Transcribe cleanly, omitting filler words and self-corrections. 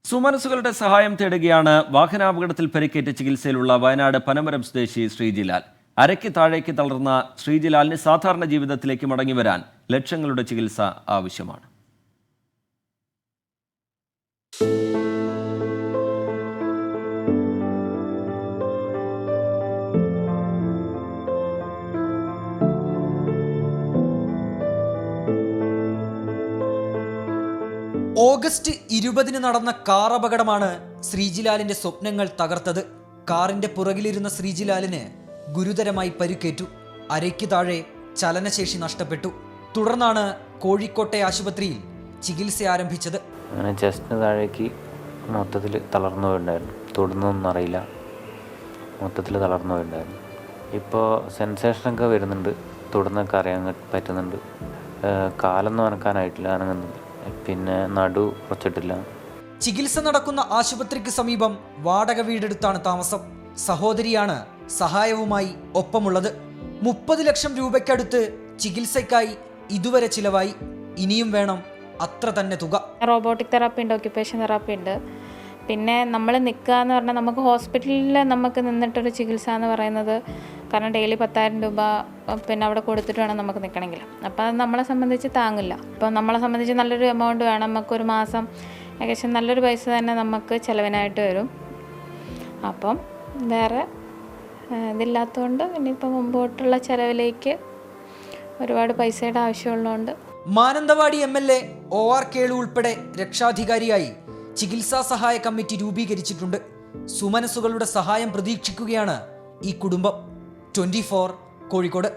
സുമനസുകളുടെ സഹായം തേടുകയാണ് വാഹനാപകടത്തിൽ പരിക്കേറ്റ് ചികിത്സയിലുള്ള വയനാട് പനമരം സ്വദേശി ശ്രീജിലാൽ. അരയ്ക്ക് താഴേക്ക് തളർന്ന ശ്രീജിലാലിന് സാധാരണ ജീവിതത്തിലേക്ക് മടങ്ങിവരാൻ ലക്ഷങ്ങളുടെ ചികിത്സ ആവശ്യമാണ്. ഓഗസ്റ്റ് 20 നടന്ന കാർ അപകടമാണ് ശ്രീജിലാലിന്റെ സ്വപ്നങ്ങൾ തകർത്തത്. കാറിന്റെ പുറകിലിരുന്ന ശ്രീജിലാലിന് ഗുരുതരമായി പരിക്കേറ്റു. അരയ്ക്ക് താഴെ ചലനശേഷി നഷ്ടപ്പെട്ടു. തുടർന്നാണ് കോഴിക്കോട്ടെ ആശുപത്രിയിൽ ചികിത്സ ആരംഭിച്ചത്. അങ്ങനെ ചെസ്റ്റിന് താഴേക്ക് മൊത്തത്തിൽ തളർന്നു പോയിട്ടുണ്ടായിരുന്നു. തൊടുന്നൊന്നും അറിയില്ല, മൊത്തത്തിൽ തളർന്നു പോയിട്ടുണ്ടായിരുന്നു. ഇപ്പോൾ സെൻസേഷനൊക്കെ വരുന്നുണ്ട്, തൊടുന്നൊക്കെ അറിയാൻ പറ്റുന്നുണ്ട്. കാലൊന്നും അനക്കാനായിട്ടില്ല, അനങ്ങുന്നുണ്ട്. പിന്നെ നടു കുറച്ചിട്ടില്ല. ചികിത്സ നടക്കുന്ന ആശുപത്രിക്ക് സമീപം വാടക വീടെടുത്താണ് താമസം. സഹോദരിയാണ് സഹായവുമായി ഒപ്പമുള്ളത്. 30 ലക്ഷം രൂപയ്ക്കടുത്ത് ചികിത്സയ്ക്കായി ഇതുവരെ ചിലവായി. ഇനിയും വേണം അത്ര തന്നെ തുക. റോബോട്ടിക് തെറാപ്പി ഉണ്ട്, ഓക്യുപ്പേഷൻ തെറാപ്പി ഉണ്ട്. പിന്നെ നമ്മൾ നിൽക്കുക എന്ന് പറഞ്ഞാൽ നമുക്ക് ഹോസ്പിറ്റലിൽ നമുക്ക് നിന്നിട്ടൊരു ചികിത്സ എന്ന് പറയുന്നത്, കാരണം ഡെയിലി 10,000 രൂപ പിന്നെ അവിടെ കൊടുത്തിട്ട് വേണം നമുക്ക് നിൽക്കണമെങ്കിൽ. അപ്പോൾ അത് നമ്മളെ സംബന്ധിച്ച് താങ്ങില്ല. അപ്പോൾ നമ്മളെ സംബന്ധിച്ച് നല്ലൊരു എമൗണ്ട് വേണം. നമുക്കൊരു മാസം ഏകദേശം നല്ലൊരു പൈസ തന്നെ നമുക്ക് ചിലവിനായിട്ട് വരും. അപ്പം വേറെ ഇതില്ലാത്തതുകൊണ്ട് ഇനിയിപ്പോൾ മുമ്പോട്ടുള്ള ചിലവിലേക്ക് ഒരുപാട് പൈസയുടെ ആവശ്യമുള്ളതുകൊണ്ട് മാനന്തവാടി MLA OR കേളു ഉൾപ്പെടെ രക്ഷാധികാരിയായി ചികിത്സാ സഹായ കമ്മിറ്റി രൂപീകരിച്ചിട്ടുണ്ട്. സുമനസുകളുടെ സഹായം പ്രതീക്ഷിക്കുകയാണ് ഈ കുടുംബം. 24 കോഴിക്കോട്.